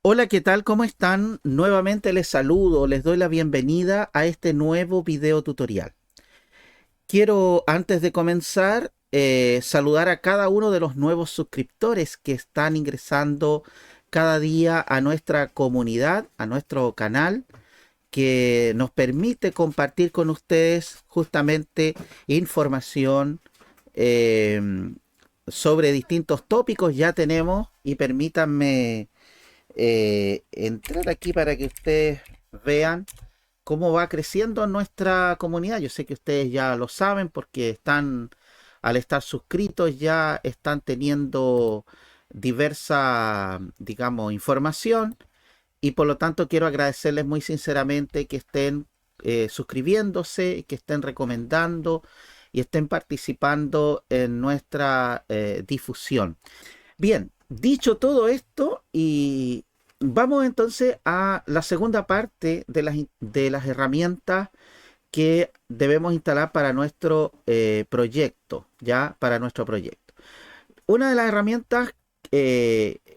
Hola, ¿qué tal? ¿Cómo están? Nuevamente les saludo, les doy la bienvenida a este nuevo video tutorial. Quiero, antes de comenzar, saludar a cada uno de los nuevos suscriptores que están ingresando cada día a nuestra comunidad, a nuestro canal, que nos permite compartir con ustedes justamente información eh, sobre distintos tópicos. Ya tenemos, y permítanme entrar aquí para que ustedes vean cómo va creciendo nuestra comunidad. Yo sé que ustedes ya lo saben porque están, al estar suscritos, ya están teniendo diversa, digamos, información, y por lo tanto quiero agradecerles muy sinceramente que estén suscribiéndose, que estén recomendando y estén participando en nuestra difusión. Bien, dicho todo esto, y vamos entonces a la segunda parte de las herramientas que debemos instalar para nuestro proyecto, ya para nuestro proyecto. Una de las herramientas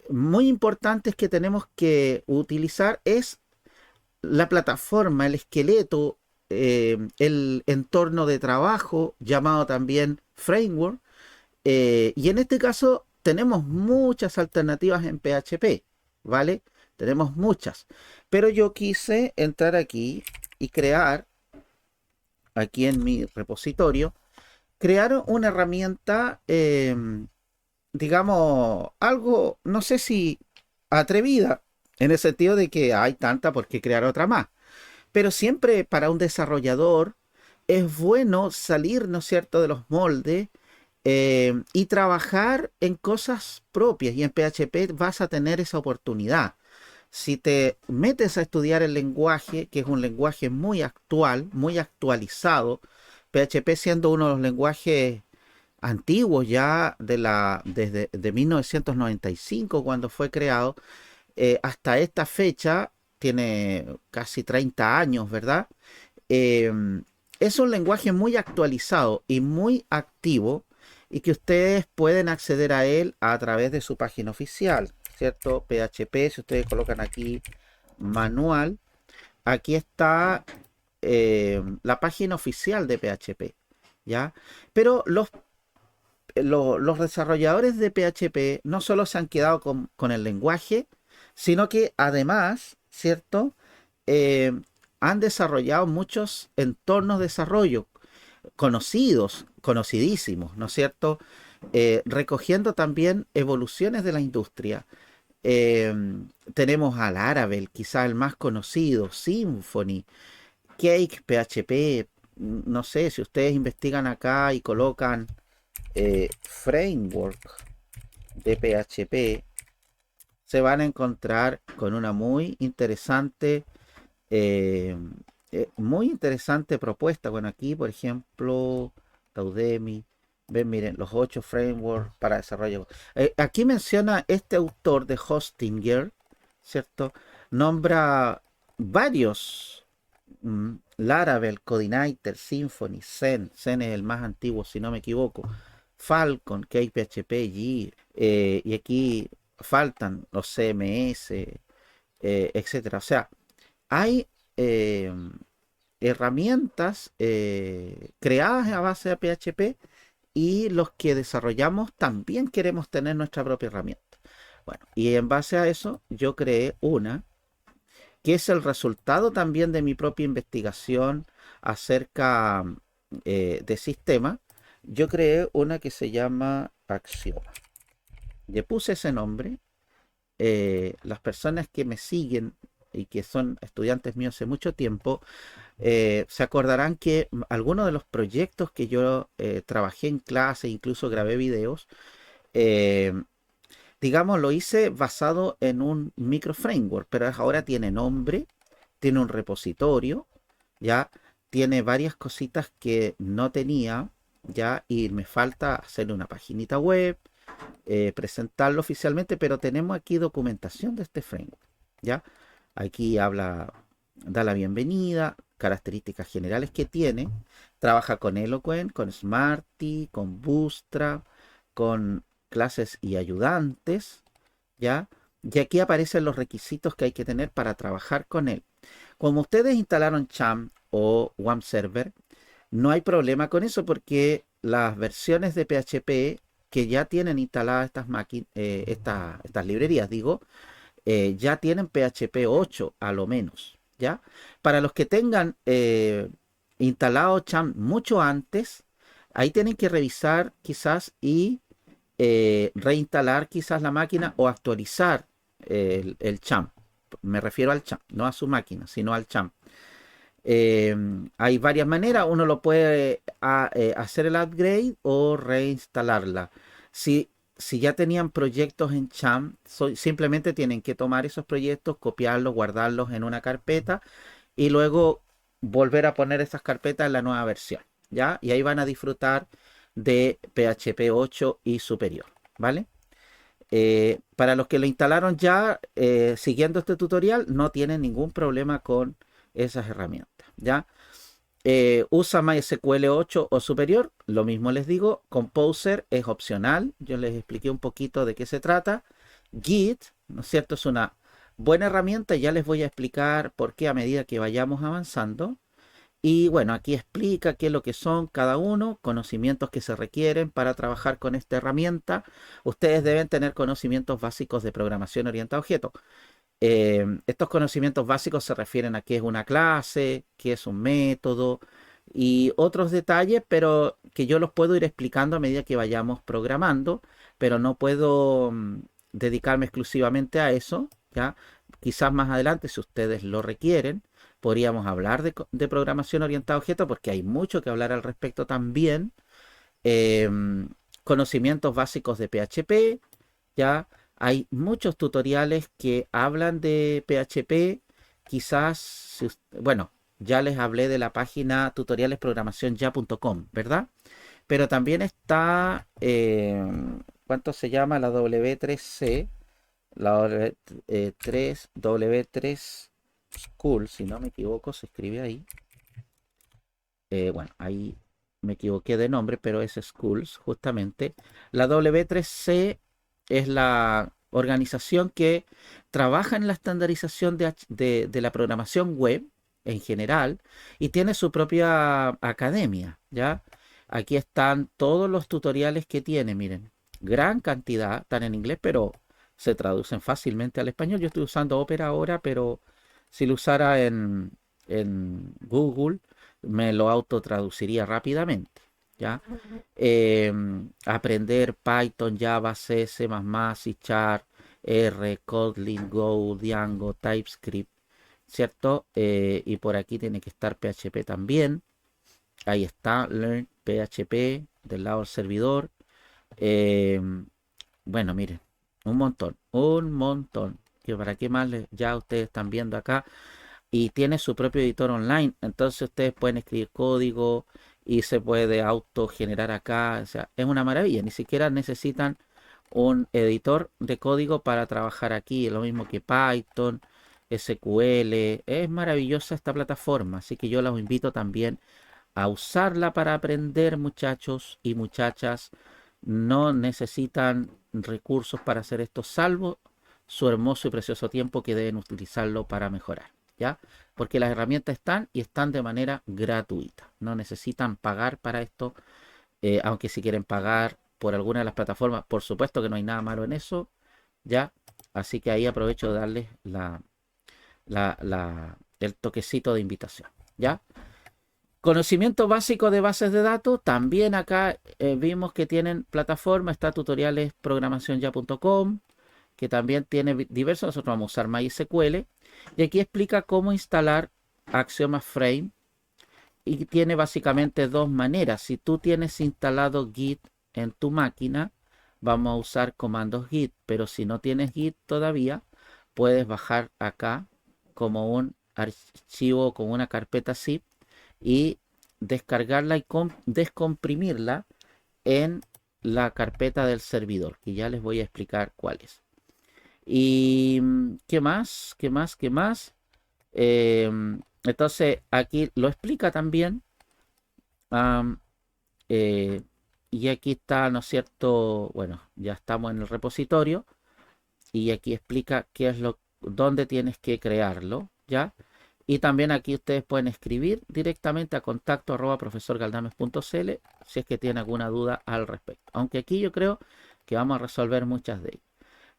muy importantes que tenemos que utilizar es la plataforma, el esqueleto, el entorno de trabajo, llamado también framework, y en este caso tenemos muchas alternativas en PHP, ¿vale? Tenemos muchas. Pero yo quise entrar aquí y crear, aquí en mi repositorio, crear una herramienta, digamos, algo, no sé si atrevida, en el sentido de que hay tanta, por qué crear otra más. Pero siempre para un desarrollador es bueno salir, ¿no es cierto?, de los moldes y trabajar en cosas propias. Y en PHP vas a tener esa oportunidad. Si te metes a estudiar el lenguaje, que es un lenguaje muy actual, muy actualizado, PHP siendo uno de los lenguajes antiguos ya desde de 1995 cuando fue creado, hasta esta fecha, tiene casi 30 años, ¿verdad? Eh, es un lenguaje muy actualizado y muy activo, y que ustedes pueden acceder a él a través de su página oficial, ¿cierto? PHP, si ustedes colocan aquí manual, aquí está la página oficial de PHP, ¿ya? Pero los desarrolladores de PHP no solo se han quedado con el lenguaje, sino que además, ¿cierto? Eh, Han desarrollado muchos entornos de desarrollo conocidos, conocidísimos, ¿no es cierto? Recogiendo también evoluciones de la industria. Eh, Tenemos al Laravel, quizá el más conocido, Symfony, Cake, PHP. No sé, si ustedes investigan acá y colocan framework de PHP, se van a encontrar con una eh, muy interesante propuesta. Bueno, aquí, por ejemplo, Udemy, ven, miren, los 8 frameworks para desarrollo. Aquí menciona este autor de Hostinger, ¿cierto? Nombra varios, Laravel, Codeigniter, Symfony, Zen es el más antiguo, si no me equivoco, Falcon, KPHP, G, y aquí faltan los CMS, etcétera. O sea, hay eh, herramientas creadas a base de PHP, y los que desarrollamos también queremos tener nuestra propia herramienta. Bueno, y en base a eso yo creé una que es el resultado también de mi propia investigación acerca de sistemas. Yo creé una que se llama Axioma. Le puse ese nombre. Las personas que me siguen y que son estudiantes míos hace mucho tiempo, se acordarán que algunos de los proyectos que yo trabajé en clase, incluso grabé videos, eh, digamos, lo hice basado en un micro framework, pero ahora tiene nombre, tiene un repositorio, ya tiene varias cositas que no tenía, ya, y me falta hacerle una paginita web, presentarlo oficialmente, pero tenemos aquí documentación de este framework, ya. Aquí habla, da la bienvenida, características generales que tiene, trabaja con Eloquent, con Smarty, con Bootstrap, con clases y ayudantes, ¿ya? Y aquí aparecen los requisitos que hay que tener para trabajar con él. Como ustedes instalaron Cham o WAMP Server, no hay problema con eso porque las versiones de PHP que ya tienen instaladas estas máquinas, estas librerías, digo, ya tienen PHP 8 a lo menos, ¿ya? Para los que tengan instalado Cham mucho antes, ahí tienen que revisar quizás y reinstalar quizás la máquina o actualizar el Cham. Me refiero al Cham, no a su máquina, sino al Cham. Hay varias maneras, uno lo puede hacer el upgrade o reinstalarla. Si ya tenían proyectos en Cham, simplemente tienen que tomar esos proyectos, copiarlos, guardarlos en una carpeta y luego volver a poner esas carpetas en la nueva versión, ¿ya? Y ahí van a disfrutar de PHP 8 y superior, ¿vale? Para los que lo instalaron ya siguiendo este tutorial, no tienen ningún problema con esas herramientas, ¿ya? Usa MySQL 8 o superior, lo mismo les digo, Composer es opcional, yo les expliqué un poquito de qué se trata. Git, ¿no es cierto? Es una buena herramienta y ya les voy a explicar por qué a medida que vayamos avanzando. Y bueno, aquí explica qué es lo que son cada uno, conocimientos que se requieren para trabajar con esta herramienta. Ustedes deben tener conocimientos básicos de programación orientada a objetos. Estos conocimientos básicos se refieren a qué es una clase, qué es un método y otros detalles, pero que yo los puedo ir explicando a medida que vayamos programando, pero no puedo dedicarme exclusivamente a eso, ¿ya? Quizás más adelante, si ustedes lo requieren, podríamos hablar de programación orientada a objetos, porque hay mucho que hablar al respecto también. Conocimientos básicos de PHP, ¿ya? Hay muchos tutoriales que hablan de PHP. Quizás, bueno, ya les hablé de la página tutorialesprogramacionyA.com, ¿verdad? Pero también está, ¿cuánto se llama? La W3C, la W3 School, si no me equivoco, se escribe ahí. Bueno, ahí me equivoqué de nombre, pero es Schools, justamente. La W3C es la organización que trabaja en la estandarización de la programación web en general y tiene su propia academia, ¿ya? Aquí están todos los tutoriales que tiene, miren, gran cantidad, están en inglés, pero se traducen fácilmente al español. Yo estoy usando Opera ahora, pero si lo usara en Google, me lo autotraduciría rápidamente, ¿ya? Aprender Python, Java, C, C++, C Sharp, R, Kotlin, Go, Django, TypeScript, ¿cierto? Y por aquí tiene que estar PHP también. Ahí está, Learn PHP del lado del servidor. Eh, bueno, miren, un montón, un montón. Que para qué más ya ustedes están viendo acá y tiene su propio editor online. Entonces ustedes pueden escribir código y se puede autogenerar acá. O sea, es una maravilla. Ni siquiera necesitan un editor de código para trabajar aquí. Lo mismo que Python, SQL. Es maravillosa esta plataforma. Así que yo los invito también a usarla para aprender, muchachos y muchachas. No necesitan recursos para hacer esto, salvo su hermoso y precioso tiempo que deben utilizarlo para mejorar, ¿ya? Porque las herramientas están y están de manera gratuita. No necesitan pagar para esto, aunque si quieren pagar por alguna de las plataformas, por supuesto que no hay nada malo en eso, ¿ya? Así que ahí aprovecho de darles el toquecito de invitación, ¿ya? Conocimiento básico de bases de datos, también acá vimos que tienen plataforma, está tutorialesprogramacionyA.com, que también tiene diversos, nosotros vamos a usar MySQL, y aquí explica cómo instalar Axioma Frame, y tiene básicamente dos maneras. Si tú tienes instalado Git en tu máquina, vamos a usar comandos Git, pero si no tienes Git todavía, puedes bajar acá como un archivo, como una carpeta zip, y descargarla y descomprimirla en la carpeta del servidor, que ya les voy a explicar cuál es. Y ¿qué más? ¿Qué más? ¿Qué más? Entonces aquí lo explica también. am, eh, y aquí está, ¿no es cierto? Bueno, ya estamos en el repositorio. y aquí explica qué es dónde tienes que crearlo, ¿ya? Y también aquí ustedes pueden escribir directamente a contacto@profesorgaldames.cl si es que tienen alguna duda al respecto. Aunque aquí yo creo que vamos a resolver muchas de ellas.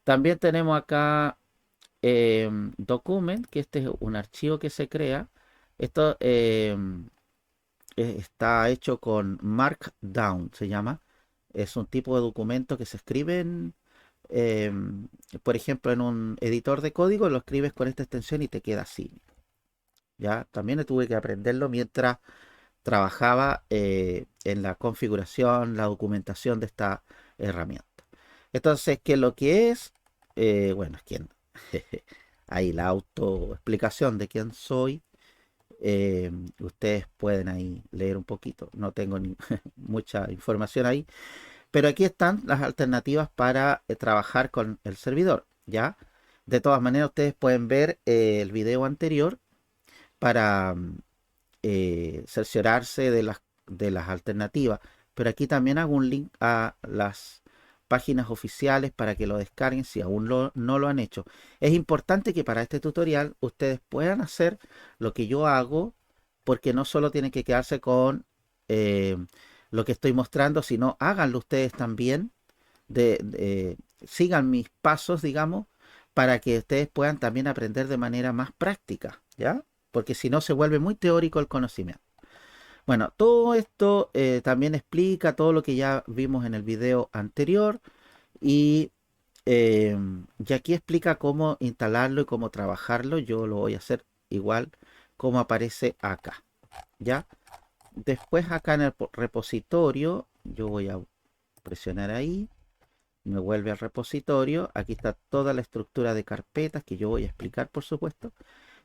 También tenemos acá document, que este es un archivo que se crea. Esto está hecho con Markdown, se llama. Es un tipo de documento que se escribe por ejemplo, en un editor de código, lo escribes con esta extensión y te queda así. Ya, también tuve que aprenderlo mientras trabajaba en la configuración, la documentación de esta herramienta. Entonces, ¿qué es lo que es? Bueno, es quien. Ahí la autoexplicación de quién soy. Ustedes pueden ahí leer un poquito. No tengo mucha información ahí. Pero aquí están las alternativas para trabajar con el servidor. ¿Ya? De todas maneras, ustedes pueden ver el video anterior para cerciorarse de las alternativas. Pero aquí también hago un link a las páginas oficiales para que lo descarguen si aún no lo han hecho. Es importante que para este tutorial ustedes puedan hacer lo que yo hago, porque no solo tienen que quedarse con eh, lo que estoy mostrando, sino háganlo ustedes también, sigan mis pasos, digamos, para que ustedes puedan también aprender de manera más práctica, ¿ya? Porque si no se vuelve muy teórico el conocimiento. Bueno, todo esto también explica todo lo que ya vimos en el video anterior y, y aquí explica cómo instalarlo y cómo trabajarlo. Yo lo voy a hacer igual como aparece acá, ¿ya? Después acá en el repositorio, yo voy a presionar ahí, me vuelve al repositorio. Aquí está toda la estructura de carpetas que yo voy a explicar, por supuesto.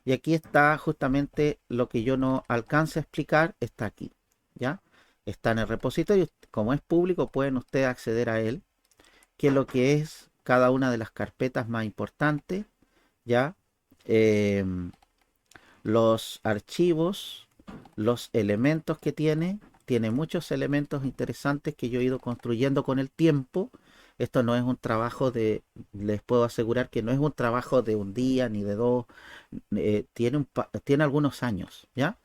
Y aquí está justamente lo que yo no alcance a explicar, está aquí, ¿ya? Está en el repositorio, como es público pueden ustedes acceder a él, que es lo que es cada una de las carpetas más importantes, ¿ya? Em, los archivos, los elementos que tiene muchos elementos interesantes que yo he ido construyendo con el tiempo. Esto no es un trabajo les puedo asegurar que no es un trabajo de un día ni de dos, tiene algunos años, ¿ya?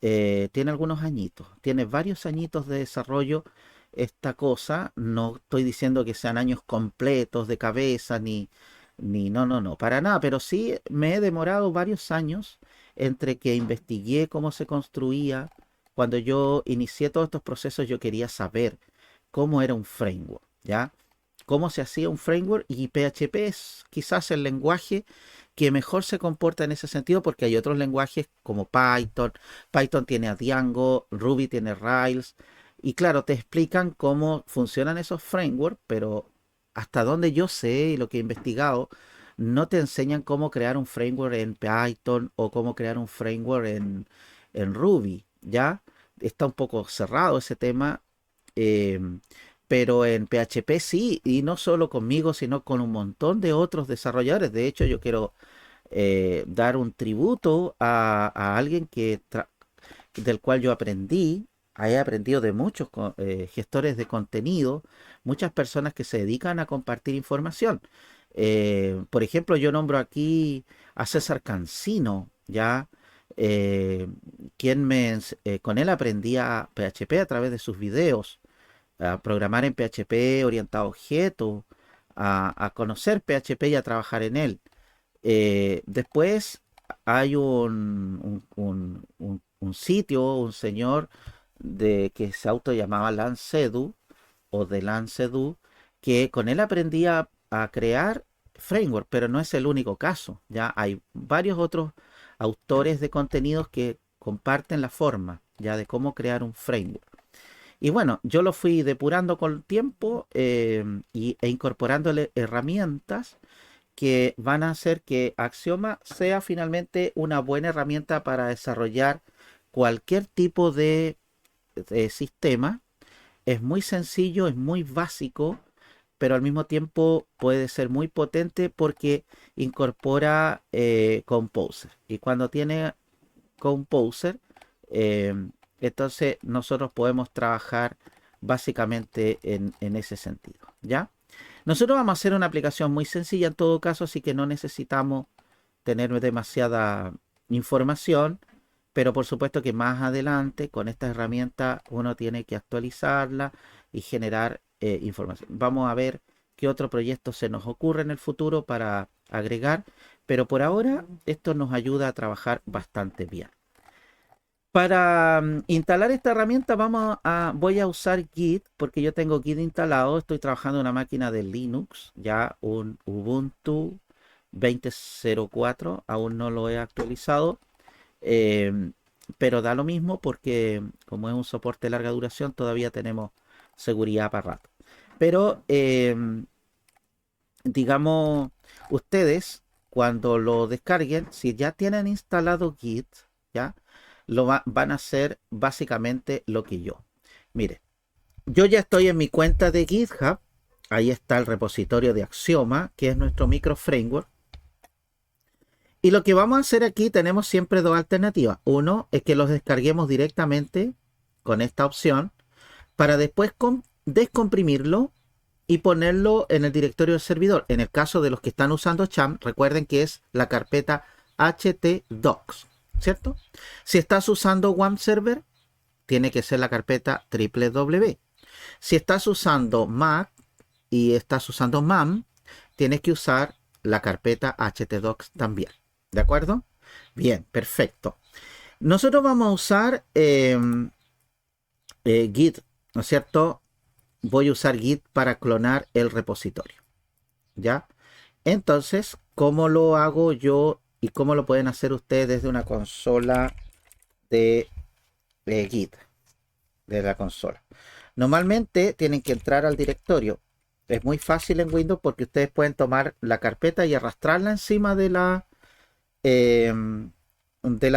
Tiene algunos añitos, tiene varios añitos de desarrollo esta cosa. No estoy diciendo que sean años completos de cabeza, no, para nada, pero sí me he demorado varios años entre que investigué cómo se construía. Cuando yo inicié todos estos procesos, yo quería saber cómo era un framework, ¿ya? Cómo se hacía un framework, y PHP es quizás el lenguaje que mejor se comporta en ese sentido, porque hay otros lenguajes como Python. Python tiene a Django, Ruby tiene Rails, y claro, te explican cómo funcionan esos frameworks, pero hasta donde yo sé y lo que he investigado, no te enseñan cómo crear un framework en Python o cómo crear un framework en Ruby, ¿ya? Está un poco cerrado ese tema, eh, pero en PHP sí, y no solo conmigo, sino con un montón de otros desarrolladores. De hecho, yo quiero dar un tributo a alguien del cual yo aprendí. He aprendido de muchos gestores de contenido, muchas personas que se dedican a compartir información. Por ejemplo, yo nombro aquí a César Cancino, ¿ya? Eh, con él aprendí a PHP a través de sus videos, a programar en PHP orientado a objetos, a conocer PHP y a trabajar en él. Después hay un sitio, un señor que se auto llamaba Lancedu o de Lancedu, que con él aprendí a crear framework, pero no es el único caso. Ya hay varios otros autores de contenidos que comparten la forma ya de cómo crear un framework. Y bueno, yo lo fui depurando con el tiempo e incorporándole herramientas que van a hacer que Axioma sea finalmente una buena herramienta para desarrollar cualquier tipo de sistema. Es muy sencillo, es muy básico, pero al mismo tiempo puede ser muy potente porque incorpora Composer. Y cuando tiene Composer, eh, entonces nosotros podemos trabajar básicamente en ese sentido, ¿ya? Nosotros vamos a hacer una aplicación muy sencilla en todo caso, así que no necesitamos tener demasiada información, pero por supuesto que más adelante con esta herramienta uno tiene que actualizarla y generar información. Vamos a ver qué otro proyecto se nos ocurre en el futuro para agregar, pero por ahora esto nos ayuda a trabajar bastante bien. Para instalar esta herramienta voy a usar Git porque yo tengo Git instalado. Estoy trabajando en una máquina de Linux, ya un Ubuntu 20.04. Aún no lo he actualizado, pero da lo mismo porque como es un soporte de larga duración todavía tenemos seguridad para rato. Pero digamos, ustedes cuando lo descarguen, si ya tienen instalado Git, ya van a hacer básicamente lo que yo. Mire, yo ya estoy en mi cuenta de GitHub. Ahí está el repositorio de Axioma, que es nuestro micro framework. Y lo que vamos a hacer aquí, tenemos siempre dos alternativas. Uno es que los descarguemos directamente con esta opción para después descomprimirlo y ponerlo en el directorio del servidor. En el caso de los que están usando Cham, recuerden que es la carpeta htdocs, ¿cierto? Si estás usando OneServer, tiene que ser la carpeta www. Si estás usando Mac y estás usando MAM, tienes que usar la carpeta htdocs también. ¿De acuerdo? Bien, perfecto. Nosotros vamos a usar Git, ¿no es cierto? Voy a usar Git para clonar el repositorio. ¿Ya? Entonces, ¿cómo lo hago yo y cómo lo pueden hacer ustedes desde una consola de Git? De la consola. Normalmente tienen que entrar al directorio. Es muy fácil en Windows porque ustedes pueden tomar la carpeta y arrastrarla encima de la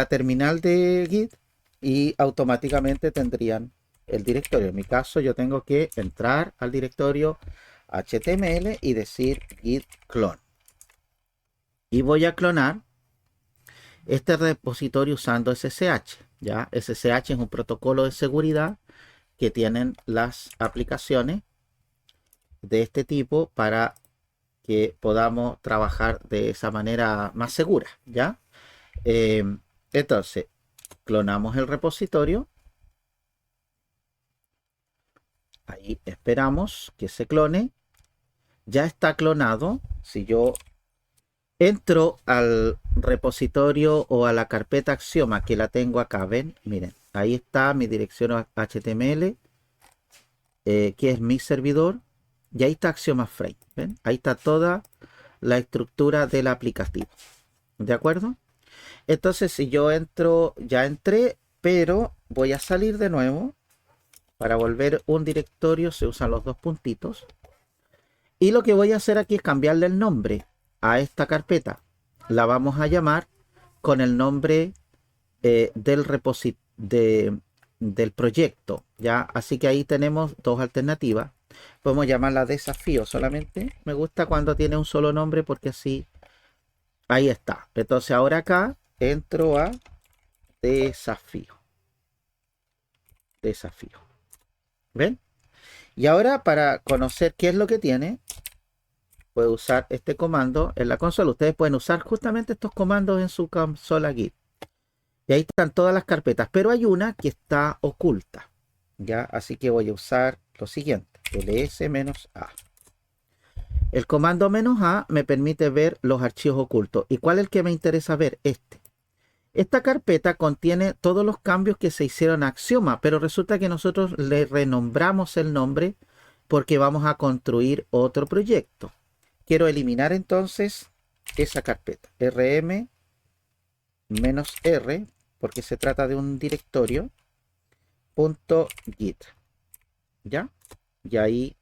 terminal de Git y automáticamente tendrían el directorio. En mi caso yo tengo que entrar al directorio HTML y decir git clone. Y voy a clonar este repositorio usando SSH. ¿Ya? SSH es un protocolo de seguridad que tienen las aplicaciones de este tipo para que podamos trabajar de esa manera más segura. ¿Ya? Entonces, clonamos el repositorio. Ahí esperamos que se clone. Ya está clonado. Si yo entro al repositorio o a la carpeta Axioma que la tengo acá, ven, miren, ahí está mi dirección HTML, que es mi servidor, y ahí está Axioma Frame, ven, ahí está toda la estructura del aplicativo, ¿de acuerdo? Entonces si yo entro, ya entré, pero voy a salir de nuevo. Para volver un directorio se usan los dos puntitos. Y lo que voy a hacer aquí es cambiarle el nombre a esta carpeta. La vamos a llamar con el nombre del proyecto. ¿Ya? Así que ahí tenemos dos alternativas. Podemos llamarla desafío solamente. Me gusta cuando tiene un solo nombre porque así, ahí está. Entonces ahora acá entro a desafío. Desafío. ¿Ven? Y ahora para conocer qué es lo que tiene, puedo usar este comando en la consola. Ustedes pueden usar justamente estos comandos en su consola Git. Y ahí están todas las carpetas, pero hay una que está oculta. ¿Ya? Así que voy a usar lo siguiente, ls-a. El comando "-a" me permite ver los archivos ocultos. ¿Y cuál es el que me interesa ver? Esta carpeta contiene todos los cambios que se hicieron a Axioma, pero resulta que nosotros le renombramos el nombre porque vamos a construir otro proyecto. Quiero eliminar entonces esa carpeta, rm-r, porque se trata de un directorio, .git. ¿Ya? Y ahí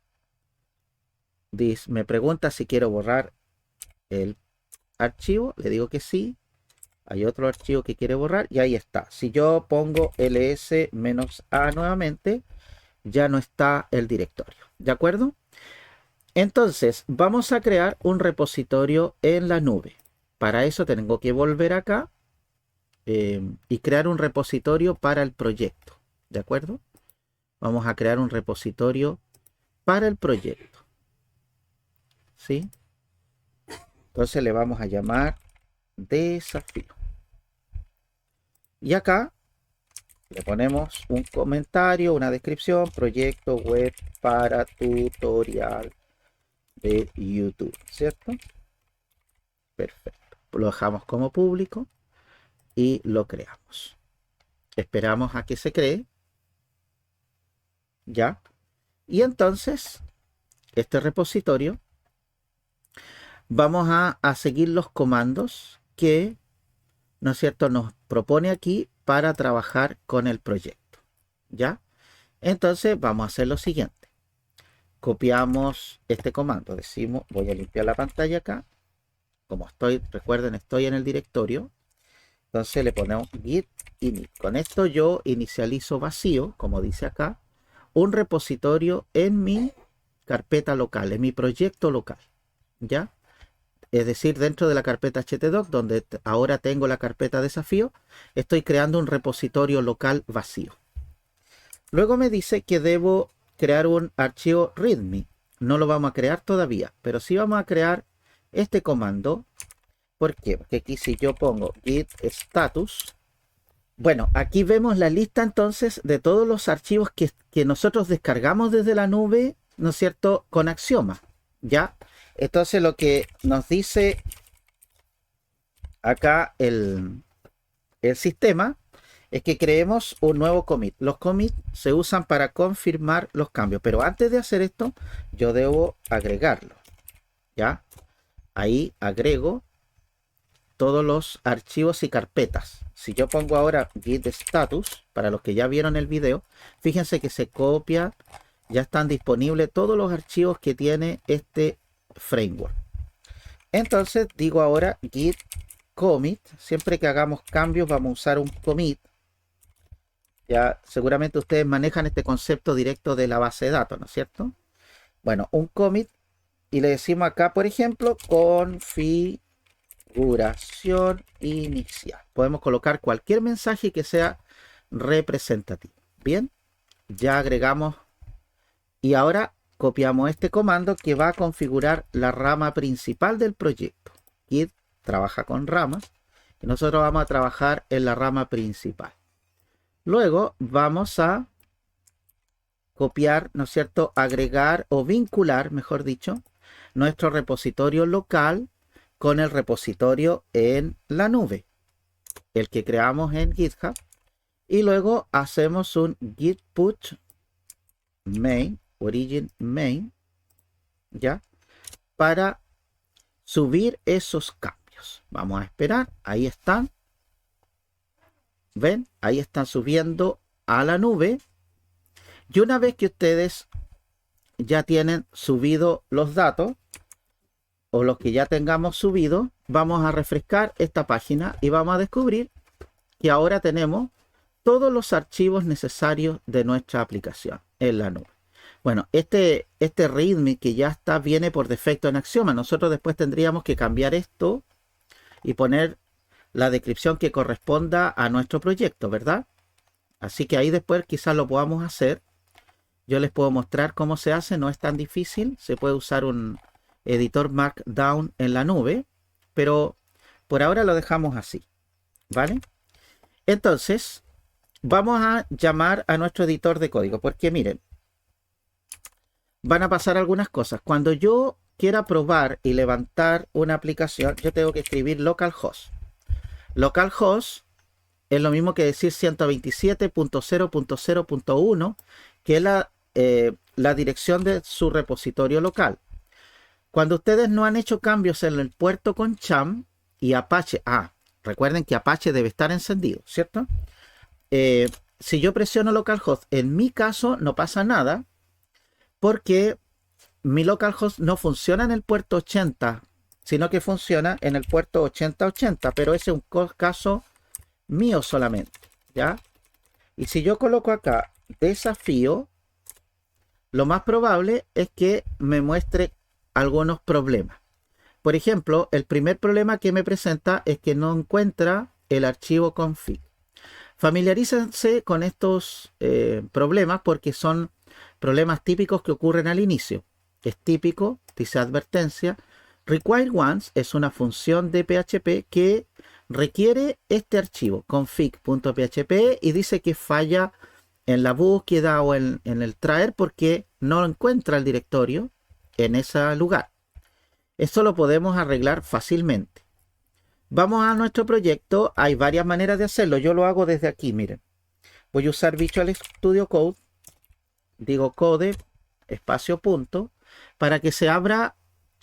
me pregunta si quiero borrar el archivo, le digo que sí. Hay otro archivo que quiere borrar y ahí está. Si yo pongo ls-a nuevamente, ya no está el directorio. ¿De acuerdo? Entonces, vamos a crear un repositorio en la nube. Para eso tengo que volver acá y crear un repositorio para el proyecto. ¿De acuerdo? Vamos a crear un repositorio para el proyecto. ¿sí? Entonces le vamos a llamar desafío. Y acá le ponemos un comentario, una descripción, proyecto web para tutorial de YouTube, ¿cierto? Perfecto. Lo dejamos como público y lo creamos. Esperamos a que se cree. ¿Ya? Y entonces, este repositorio, vamos a seguir los comandos que, ¿no es cierto?, nos propone aquí para trabajar con el proyecto. ¿Ya? Entonces, vamos a hacer lo siguiente. Copiamos este comando. Decimos, voy a limpiar la pantalla acá. Como estoy, recuerden, estoy en el directorio. Entonces le ponemos git init. Con esto yo inicializo vacío, como dice acá, un repositorio en mi carpeta local, en mi proyecto local. ¿Ya? Es decir, dentro de la carpeta htdoc, donde ahora tengo la carpeta desafío, estoy creando un repositorio local vacío. Luego me dice que debo crear un archivo readme. No lo vamos a crear todavía, pero sí vamos a crear este comando. ¿Por qué? Porque aquí si yo pongo git status, bueno, aquí vemos la lista entonces de todos los archivos que nosotros descargamos desde la nube, ¿no es cierto?, con Axioma, ¿ya? Entonces lo que nos dice acá el sistema es que creemos un nuevo commit. Los commits se usan para confirmar los cambios, pero antes de hacer esto, yo debo agregarlo, ¿ya? Ahí agrego todos los archivos y carpetas. Si yo pongo ahora git status, para los que ya vieron el video, fíjense que se copia, ya están disponibles todos los archivos que tiene este framework. Entonces digo ahora git commit. Siempre que hagamos cambios vamos a usar un commit. Ya seguramente ustedes manejan este concepto directo de la base de datos, ¿no es cierto? Bueno, un commit, y le decimos acá, por ejemplo, configuración inicial. Podemos colocar cualquier mensaje que sea representativo. Bien, ya agregamos y ahora copiamos este comando que va a configurar la rama principal del proyecto. Git trabaja con ramas y nosotros vamos a trabajar en la rama principal. Luego vamos a copiar, ¿no es cierto?, agregar o vincular, mejor dicho, nuestro repositorio local con el repositorio en la nube, el que creamos en GitHub, y luego hacemos un git push main, origin main, ¿ya?, para subir esos cambios. Vamos a esperar, ahí están, ven, ahí están subiendo a la nube, y una vez que ustedes ya tienen subido los datos, o los que ya tengamos subido, vamos a refrescar esta página y vamos a descubrir que ahora tenemos todos los archivos necesarios de nuestra aplicación en la nube. Bueno, este readme que ya está viene por defecto en Axioma. Nosotros después tendríamos que cambiar esto y poner la descripción que corresponda a nuestro proyecto, ¿verdad? Así que ahí después quizás lo podamos hacer. Yo les puedo mostrar cómo se hace, no es tan difícil. Se puede usar un editor Markdown en la nube, pero por ahora lo dejamos así, ¿vale? Entonces, vamos a llamar a nuestro editor de código, porque miren, van a pasar algunas cosas. Cuando yo quiera probar y levantar una aplicación, yo tengo que escribir localhost. Localhost es lo mismo que decir 127.0.0.1, que es la dirección de su repositorio local. Cuando ustedes no han hecho cambios en el puerto con Cham y Apache, recuerden que Apache debe estar encendido, ¿cierto? Si yo presiono localhost, en mi caso no pasa nada, porque mi localhost no funciona en el puerto 80, sino que funciona en el puerto 8080, pero ese es un caso mío solamente, ¿ya? Y si yo coloco acá desafío, lo más probable es que me muestre algunos problemas. Por ejemplo, el primer problema que me presenta es que no encuentra el archivo config. Familiarícense con estos problemas porque son problemas típicos que ocurren al inicio. es típico, dice advertencia. Require once es una función de PHP que requiere este archivo, config.php, y dice que falla en la búsqueda o en el traer porque no encuentra el directorio en ese lugar. Esto lo podemos arreglar fácilmente. Vamos a nuestro proyecto. Hay varias maneras de hacerlo. Yo lo hago desde aquí, miren. Voy a usar Visual Studio Code. Digo code, espacio punto, para que se abra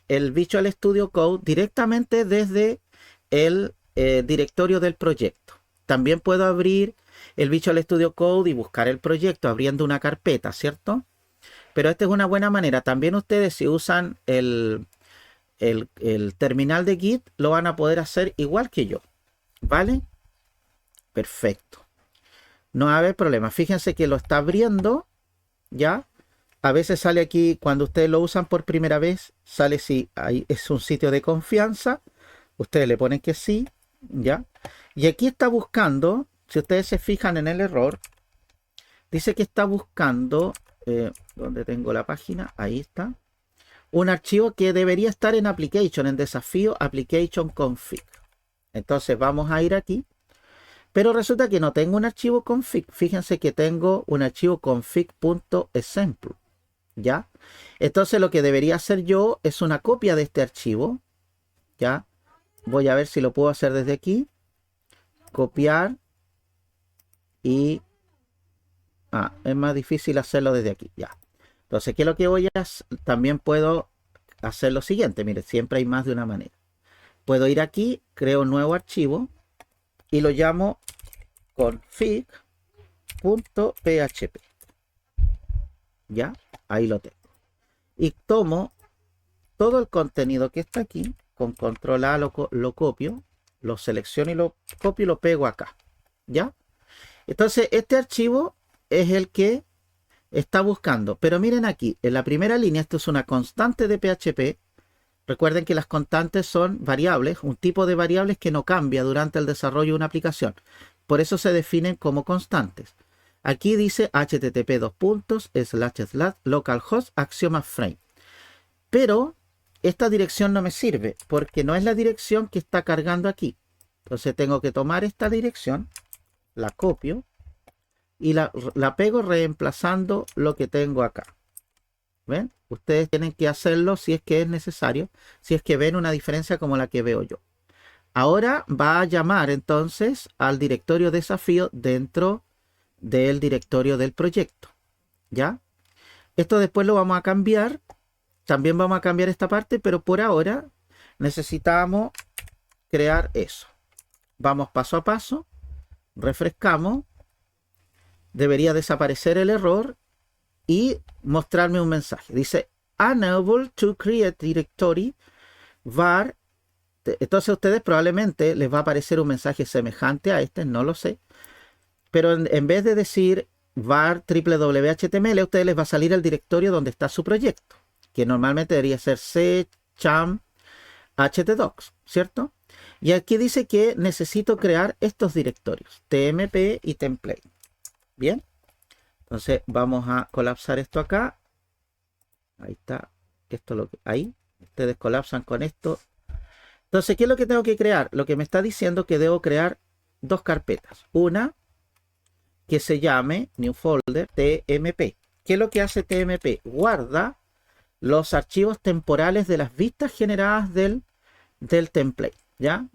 el Visual Studio Code directamente desde el directorio del proyecto. También puedo abrir el Visual Studio Code y buscar el proyecto abriendo una carpeta, ¿cierto? Pero esta es una buena manera. También ustedes, si usan el terminal de Git, lo van a poder hacer igual que yo, ¿vale? Perfecto. No va a haber problema. Fíjense que lo está abriendo, ¿ya? A veces sale aquí, cuando ustedes lo usan por primera vez, sale si ahí es un sitio de confianza. Ustedes le ponen que sí, ¿ya? Y aquí está buscando, si ustedes se fijan en el error, dice que está buscando, ¿dónde tengo la página? Ahí está. Un archivo que debería estar en application, en desafío application config. Entonces vamos a ir aquí. Pero resulta que no tengo un archivo config. Fíjense que tengo un archivo config.example. ¿Ya? Entonces lo que debería hacer yo es una copia de este archivo. ¿Ya? Voy a ver si lo puedo hacer desde aquí. Copiar. Y... es más difícil hacerlo desde aquí. Ya. Entonces, ¿qué es lo que voy a hacer? También puedo hacer lo siguiente. Mire, siempre hay más de una manera. Puedo ir aquí, creo un nuevo archivo y lo llamo config.php. ¿Ya? Ahí lo tengo. Y tomo todo el contenido que está aquí, con control A lo copio, lo selecciono y lo copio y lo pego acá. ¿Ya? Entonces, este archivo es el que está buscando. Pero miren aquí, en la primera línea, esto es una constante de PHP. Recuerden que las constantes son variables, un tipo de variables que no cambia durante el desarrollo de una aplicación. Por eso se definen como constantes. Aquí dice http://localhost axioma frame. Pero esta dirección no me sirve porque no es la dirección que está cargando aquí. Entonces tengo que tomar esta dirección, la copio y la pego reemplazando lo que tengo acá. ¿Ven? Ustedes tienen que hacerlo si es que es necesario, si es que ven una diferencia como la que veo yo. Ahora va a llamar entonces al directorio desafío dentro del directorio del proyecto. ¿Ya? Esto después lo vamos a cambiar. También vamos a cambiar esta parte, pero por ahora necesitamos crear eso. Vamos paso a paso. Refrescamos. Debería desaparecer el error y mostrarme un mensaje. Dice, unable to create directory var. Entonces a ustedes probablemente les va a aparecer un mensaje semejante a este, no lo sé. Pero en vez de decir var www.html, a ustedes les va a salir el directorio donde está su proyecto, que normalmente debería ser c, cham, htdocs, ¿cierto? Y aquí dice que necesito crear estos directorios, tmp y template. Bien. Entonces vamos a colapsar esto acá. Ahí está. Ahí. Ustedes colapsan con esto. Entonces, ¿qué es lo que tengo que crear? Lo que me está diciendo que debo crear dos carpetas. Una que se llame New Folder TMP. ¿Qué es lo que hace TMP? Guarda los archivos temporales de las vistas generadas del template. ¿Ya?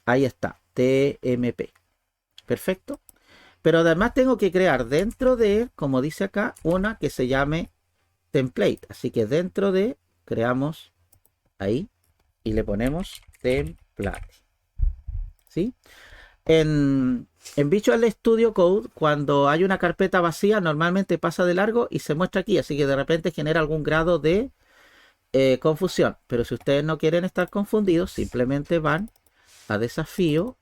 Ahí está. TMP. Perfecto. Pero además tengo que crear dentro de, como dice acá, una que se llame template. Así que dentro de, creamos ahí y le ponemos template. ¿Sí? En Visual Studio Code, cuando hay una carpeta vacía, normalmente pasa de largo y se muestra aquí. Así que de repente genera algún grado de confusión. Pero si ustedes no quieren estar confundidos, simplemente van a desafío.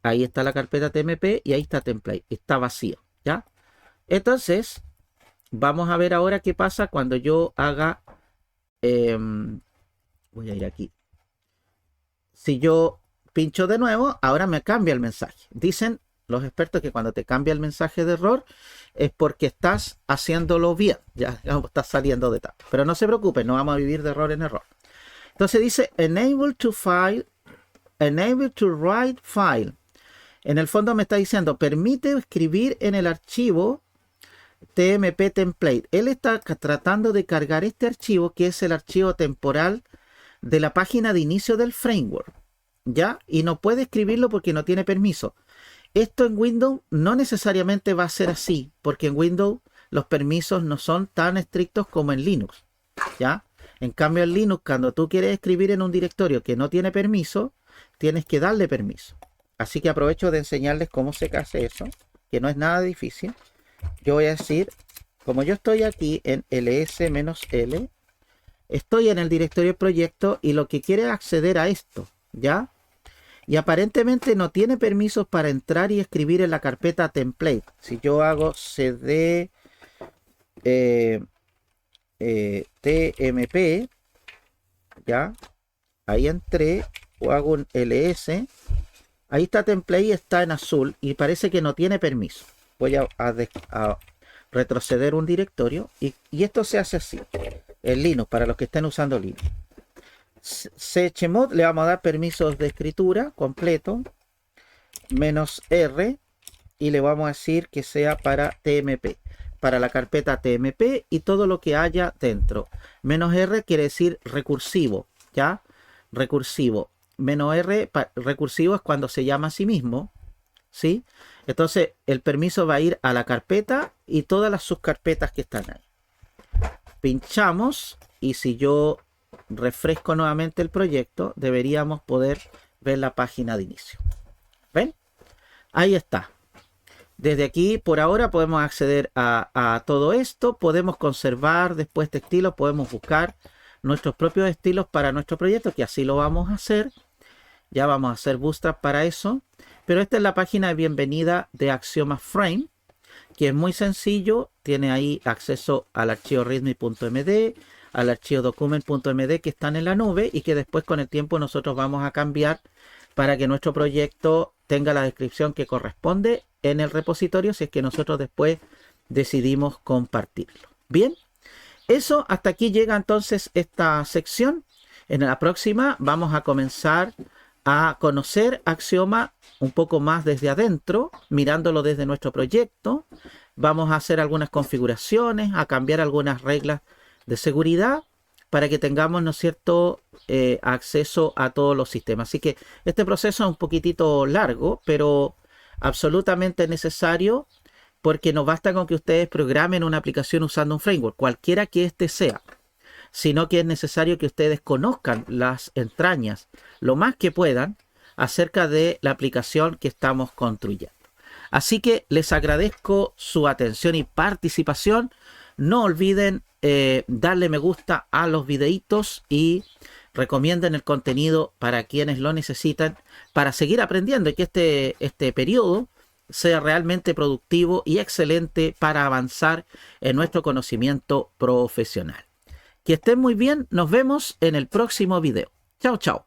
Ahí está la carpeta TMP y ahí está template. Está vacío, ¿ya? Entonces, vamos a ver ahora qué pasa cuando yo haga... voy a ir aquí. Si yo pincho de nuevo, ahora me cambia el mensaje. Dicen los expertos que cuando te cambia el mensaje de error es porque estás haciéndolo bien, ya estás saliendo de etapa. Pero no se preocupen, no vamos a vivir de error en error. Entonces dice enable to write file. En el fondo me está diciendo, permite escribir en el archivo TMP template. Él está tratando de cargar este archivo, que es el archivo temporal de la página de inicio del framework, ¿ya? Y no puede escribirlo porque no tiene permiso. Esto en Windows no necesariamente va a ser así, porque en Windows los permisos no son tan estrictos como en Linux, ¿ya? En cambio en Linux, cuando tú quieres escribir en un directorio que no tiene permiso, tienes que darle permiso. Así que aprovecho de enseñarles cómo se hace eso, que no es nada difícil. Yo voy a decir, como yo estoy aquí en ls-l, estoy en el directorio proyecto y lo que quiere es acceder a esto, ¿ya? Y aparentemente no tiene permisos para entrar y escribir en la carpeta template. Si yo hago cd tmp, ¿ya? Ahí entré, o hago un ls. Ahí está template, está en azul y parece que no tiene permiso. Voy a retroceder un directorio y esto se hace así. En Linux, para los que estén usando Linux. Chmod le vamos a dar permisos de escritura completo. -R y le vamos a decir que sea para TMP. Para la carpeta TMP y todo lo que haya dentro. -R quiere decir recursivo, ¿ya? Recursivo. -R, recursivo es cuando se llama a sí mismo, ¿sí? Entonces el permiso va a ir a la carpeta y todas las subcarpetas que están ahí. Pinchamos y si yo refresco nuevamente el proyecto, deberíamos poder ver la página de inicio. ¿Ven? Ahí está. Desde aquí, por ahora, podemos acceder a todo esto. Podemos conservar después este estilo. Podemos buscar nuestros propios estilos para nuestro proyecto, que así lo vamos a hacer. Ya vamos a hacer Bootstrap para eso. Pero esta es la página de bienvenida de Axioma Frame, que es muy sencillo. Tiene ahí acceso al archivo readme.md, al archivo document.md que están en la nube y que después con el tiempo nosotros vamos a cambiar para que nuestro proyecto tenga la descripción que corresponde en el repositorio si es que nosotros después decidimos compartirlo. Bien, eso hasta aquí llega entonces esta sección. En la próxima vamos a comenzar a conocer Axioma un poco más desde adentro, mirándolo desde nuestro proyecto. Vamos a hacer algunas configuraciones, a cambiar algunas reglas de seguridad para que tengamos, ¿no es cierto?, acceso a todos los sistemas. Así que este proceso es un poquitito largo, pero absolutamente necesario, porque no basta con que ustedes programen una aplicación usando un framework, cualquiera que éste sea, sino que es necesario que ustedes conozcan las entrañas lo más que puedan acerca de la aplicación que estamos construyendo. Así que les agradezco su atención y participación. No olviden darle me gusta a los videitos y recomienden el contenido para quienes lo necesitan para seguir aprendiendo y que este periodo sea realmente productivo y excelente para avanzar en nuestro conocimiento profesional. Que estén muy bien, nos vemos en el próximo video. Chao, chao.